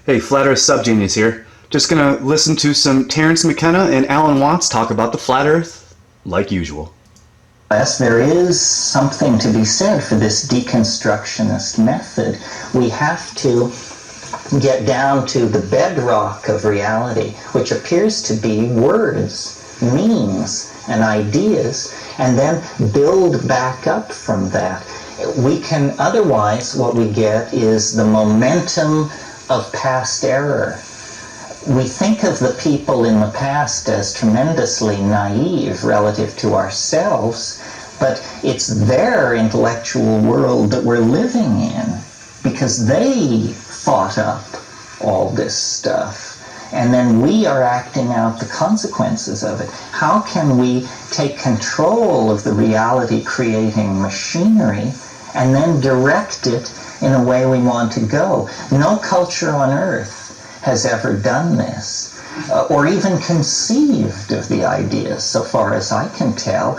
Hey, Flat Earth Subgenius here. Just gonna listen to some Terence McKenna and Alan Watts talk about the Flat Earth, like usual. Yes, there is something to be said for this deconstructionist method. We have to get down to the bedrock of reality, which appears to be words, meanings, and ideas, and then build back up from that. We can, otherwise, what we get is the momentum of past error. We think of the people in the past as tremendously naive relative to ourselves, but it's their intellectual world that we're living in because they thought up all this stuff. And then we are acting out the consequences of it. How can we take control of the reality-creating machinery and then direct it in a way we want to go? No culture on Earth has ever done this, or even conceived of the idea, so far as I can tell.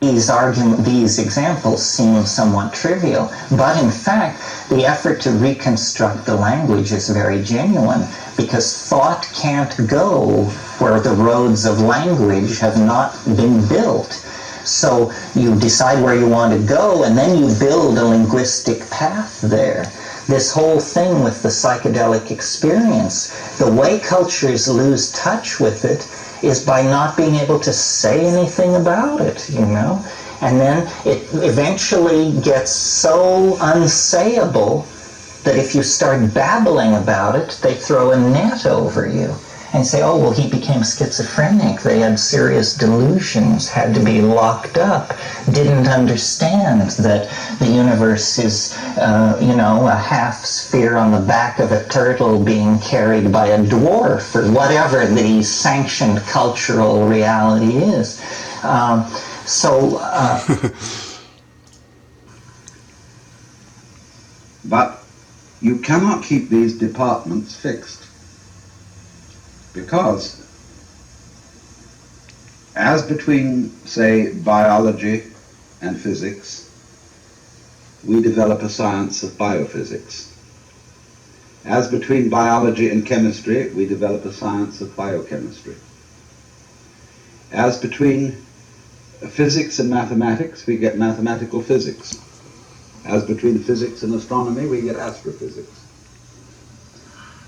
These examples seem somewhat trivial, but in fact, the effort to reconstruct the language is very genuine, because thought can't go where the roads of language have not been built. So you decide where you want to go, and then you build a linguistic path there. This whole thing with the psychedelic experience, the way cultures lose touch with it is by not being able to say anything about it, you know? And then it eventually gets so unsayable that if you start babbling about it, they throw a net over you and say, oh, well, he became schizophrenic. They had serious delusions, had to be locked up, didn't understand that the universe is, a half sphere on the back of a turtle being carried by a dwarf, or whatever the sanctioned cultural reality is. But you cannot keep these departments fixed. Because, as between, say, biology and physics, we develop a science of biophysics. As between biology and chemistry, we develop a science of biochemistry. As between physics and mathematics, we get mathematical physics. As between physics and astronomy, we get astrophysics.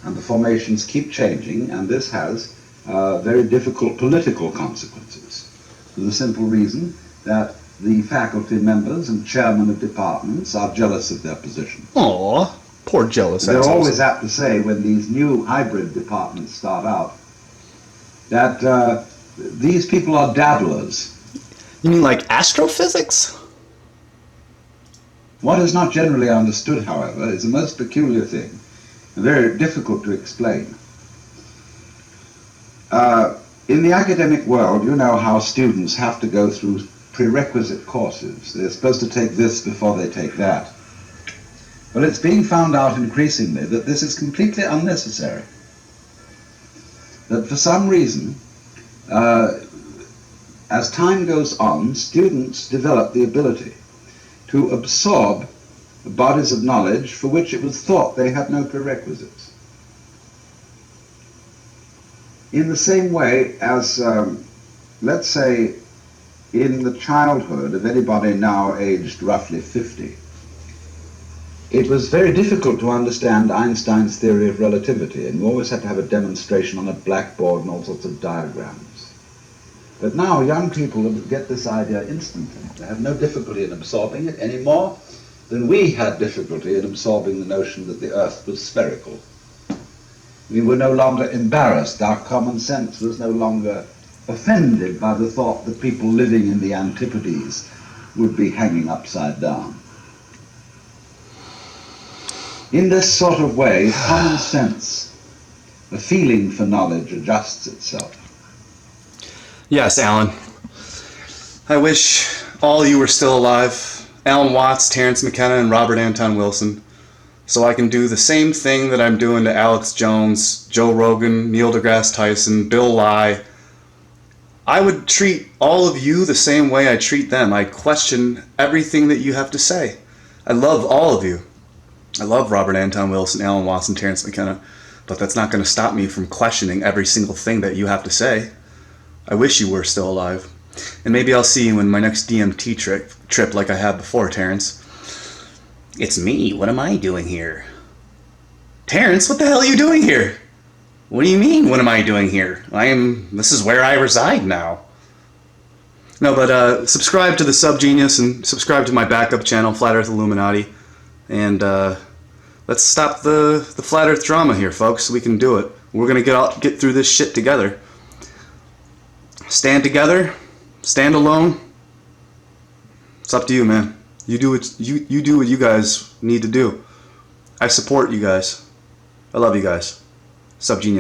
And the formations keep changing, and this has very difficult political consequences, for the simple reason that the faculty members and chairmen of departments are jealous of their position. Aw, poor jealous They're assholes. always apt to say, when these new hybrid departments start out, that these people are dabblers. You mean like astrophysics? What is not generally understood, however, is a most peculiar thing, very difficult to explain. In the academic world, you know how students have to go through prerequisite courses. They're supposed to take this before they take that. Well, it's being found out increasingly that this is completely unnecessary. That for some reason, as time goes on, students develop the ability to absorb bodies of knowledge for which it was thought they had no prerequisites. In the same way as, let's say, in the childhood of anybody now aged roughly 50, it was very difficult to understand Einstein's theory of relativity, and you always had to have a demonstration on a blackboard and all sorts of diagrams. But now young people get this idea instantly. They have no difficulty in absorbing it any more than we had difficulty in absorbing the notion that the Earth was spherical. We were no longer embarrassed. Our common sense was no longer offended by the thought that people living in the Antipodes would be hanging upside down. In this sort of way, common sense, a feeling for knowledge, adjusts itself. Yes, Alan. I wish all you were still alive. Alan Watts, Terence McKenna, and Robert Anton Wilson, so I can do the same thing that I'm doing to Alex Jones, Joe Rogan, Neil deGrasse Tyson, Bill Nye. I would treat all of you the same way I treat them. I question everything that you have to say. I love all of you. I love Robert Anton Wilson, Alan Watts, and Terence McKenna, but that's not going to stop me from questioning every single thing that you have to say. I wish you were still alive. And maybe I'll see you in my next DMT trip like I have before, Terence. It's me. What am I doing here? Terence, what the hell are you doing here? What do you mean, what am I doing here? This is where I reside now. No, but subscribe to the Subgenius and subscribe to my backup channel, Flat Earth Illuminati. And let's stop the Flat Earth drama here, folks. We can do it. We're going to get through this shit together. Stand together. Stand alone. It's up to you, man. You do what you guys need to do. I support you guys. I love you guys. Subgenius.